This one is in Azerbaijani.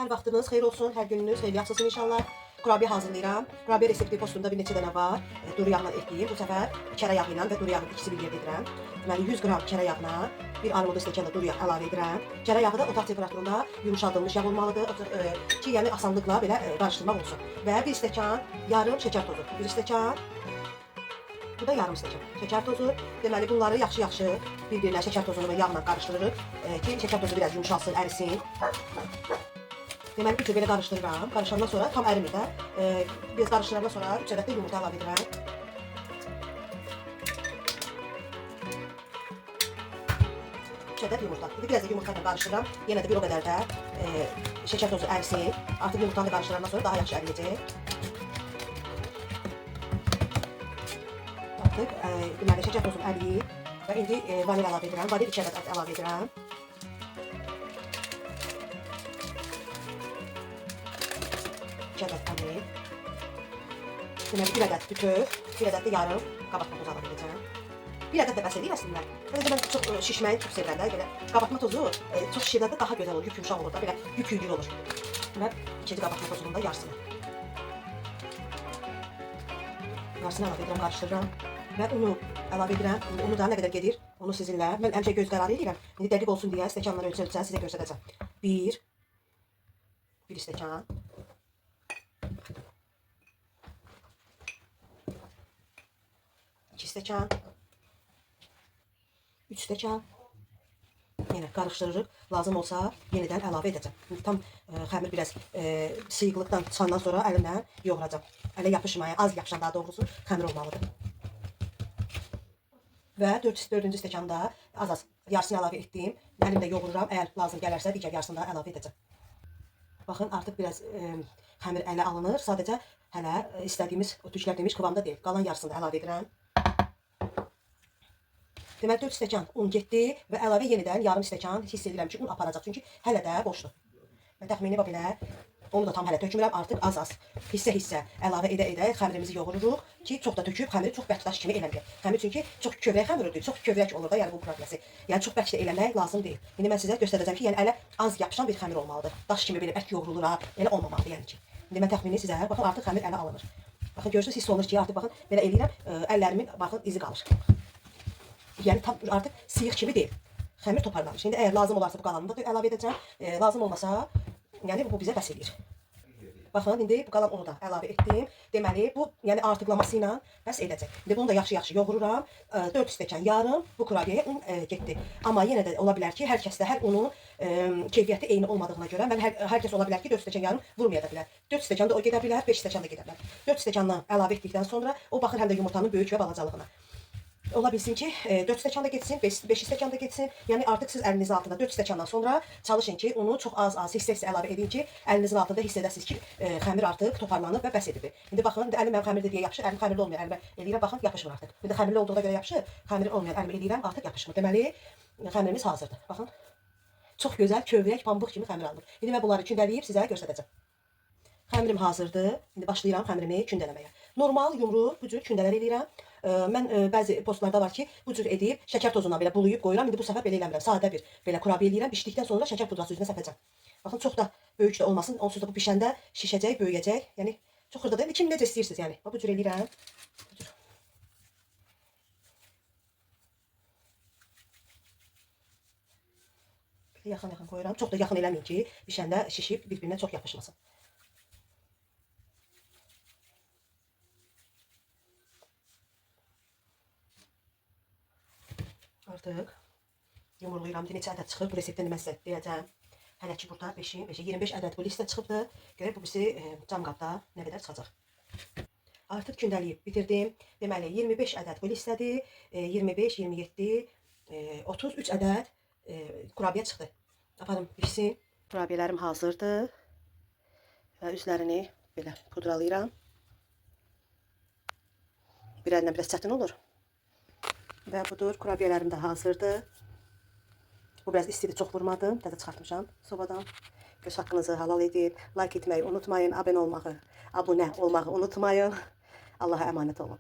Hər vaxtınız xeyir olsun, hər gününüz xeyirli yaxşısın inşallah. Kurabiye hazırlayıram. Kurabiye resepti postumda bir neçə dənə var. Duru yağla etdiyim. Bu səfər kərə yağı ilə və duru yağı ikisi bir yerdə edirəm. Deməli 100 qram kərə yağına bir armudlu stəkanda duru yağ əlavə edirəm. Kərə yağı da otaq temperaturunda yumşaldılmış yağ olmalıdır ki, yəni asanlıqla belə qarışdırmaq olsun. Və bir stəkan yarım şəkər tozu. Bir stəkan, bu da yarım stəkan şəkər tozu. Deməli bunları yaxşı-yaxşı bir-birinə şəkər tozunu və yağla qarışdırırıq ki, şəkər tozu biraz yumşalsın, ərisin. Deməli bir cür belə qarışdırıram. Qarışandan sonra tam ərimir də. Biraz qarışdırandan sonra 3 ədəd də yumurta əlavə edirəm. 3 ədəd yumurta. Biraz da yumurta ilə qarışdırıram. Yenə də bir o qədər də şəkər tozu ərisin. Artıq yumurtanı da qarışdırandan sonra daha yaxşı əriyəcək. Artıq deməli şəkər tozum əriyib və indi vanil əlavə edirəm. Vanil 2 ədəd əlavə edirəm. 2 ədəd vanil. Deməli 1 ədəd bütöv, 1 ədəd də yarım qabartma tozu əlavə edəcəm. 1 ədəd də bəs edir əslində. Mən çox şişməyi çox sevirəm də, belə qabartma tozu çox şişirəndə daha gözəl olur, yumşaq olur da, belə yüklü olur. Və ikinci qabartma tozunun da yarısını. Yarısını əlavə edirəm, qarışdırıram və unu əlavə edirəm. Unu da nə qədər gedir, onu sizinlə. Mən həmişə göz qərarı edirəm. İndi dəqiq olsun deyə stəkanları ölçə-ölçə sizə göstərəcəm. 1 stəkan. 2 stəkan. 3 stəkan. Yenə qarışdırırıq. Lazım olsa yenidən əlavə edəcəm. İndi tam xəmir biraz sıyıqlıqdan çıxandan sonra əlimlə yoğuracam. Ələ yapışmayan, az yapışan daha doğrusu xəmir olmalıdır. Və 4-cü stəkanda az-az yarısını əlavə etdim. Əlimlə yoğururam. Əgər lazım gələrsə digər yarısını da əlavə edəcəm. Baxın, artıq biraz xəmir ələ alınır. Sadəcə hələ istədiyimiz, o tüklərdiyimiz qıvamda deyil. Qalan yarısını da əlavə edirəm. Deməli 4 stəkan un getdi və əlavə yenidən yarım stəkan hiss edirəm ki, un aparacaq. Çünki hələ də boşdur. Mən təxmini belə onu da tam hələ tökmürəm. Artıq az-az, hissə-hissə əlavə edə-edə xəmirimizi yoğururuq ki, çox da töküb xəmiri çox bərk daş kimi eləməyək. Xəmir çünki çox kövrək xəmiridir, çox kövrək olur da, yəni bu kurabiyəsi. Yəni çox bərk də eləmək lazım deyil. İndi mən sizə göstərəcəm ki, yəni ələ az yapışan bir xəmir olmalıdır. Daş kimi belə bərk yoğrulur ha, elə olmamalıdır yəni ki. İndi mən təxmini sizə, baxın artıq xəmir ələ alınır. Baxın görürsünüz, hiss olunur ki, artıq baxın belə eləyirəm, əllərimin baxın izi qalır. Yəni tam artıq sıyıq kimi deyil. Xəmir toparlanmış. İndi əgər lazım olarsa bu qalanını da əlavə edəcəm. Lazım olmasa, yəni bu bizə bəs edir. Baxın, indi bu qalan unu da əlavə etdim. Deməli, bu yəni artıqlaması ilə bəs edəcək. İndi bunu da yaxşı-yaxşı yoğururam. 4 stəkan yarım bu kurabiyəyə un getdi. Amma yenə də ola bilər ki, hər kəsdə hər unun keyfiyyəti eyni olmadığına görə mən hər kəs ola bilər ki, 4 stəkan yarım vurmaya da bilər. 4 stəkan da o gedə bilər, 5 stəkan da gedə bilər. 4 stəkandan əlavə etdikdən sonra o baxır həm də yumurtanın böyük və balacalığına. Ola bilsin ki, 4 stəkan da getsin, 5 stəkan da getsin. Yəni artıq siz əlinizin altında 4 stəkandan sonra çalışın ki, onu çox az-az hissə-hissə əlavə edin ki, əlinizin altında hiss edəsiniz ki, xəmir artıq toparlanıb və bəs edib. İndi baxın, indi əlim mənim xəmirli deyə yapışır, əlim xəmirli olmayan əlimə eləyirəm, baxın, yapışmır artıq. Bir də xəmirli olduğuna görə yapışır, xəmirli olmayan əlimə eləyirəm, artıq yapışmır. Deməli, xəmirimiz hazırdır. Baxın, çox gözəl, kövrək, pambıq kimi xəmir alınır. İndi mən bunları kündələyib sizə göstərəcəm. Xəmirim hazırdır. İndi başlayıram xəmirimi kündələməyə. Normal yumru bu cür kündələr eləyirəm. Mən bəzi postlarda var ki, bu cür edib şəkər tozundan belə buluyub qoyuram. İndi bu səfər belə eləmirəm. Sadə bir belə kurabiyə eləyirəm. Bişdikdən sonra şəkər pudrası üzünə səpəcəm. Baxın, çox da böyük də olmasın. Onsuz da bu bişəndə şişəcək, böyüyəcək. Yəni çox xırda deyil. Kim necə istəyirsiniz yəni. Bu cür eləyirəm. Bu cür. Yaxın-yaxın qoyuram. Çox da yaxın eləməyin ki, bişəndə şişib bir-birinə çox yapışmasın. Artıq yumurlayıram. Neçə ədəd çıxır? Bu reseptini mən sizə deyəcəm. Hələ ki burada 25 ədəd bu listə çıxıbdır. Görək bu birisi cam qabda nə qədər çıxacaq. Artıq kündəliyib bitirdim. Deməli 25 ədəd bu listədir. 25, 27, 33 ədəd kurabiyə çıxdı. Aparım pişsin. Kurabiyələrim hazırdır. Və üzlərini belə pudralayıram. Bir əlinə biraz çətin olur. Və budur, kurabiyələrim də hazırdır. Bu biraz istidir, çox vurmadım. Təzə çıxartmışam sobadan. Göz haqqınızı halal edin. Like etməyi unutmayın. Abunə olmağı unutmayın. Allah'a əmanət olun.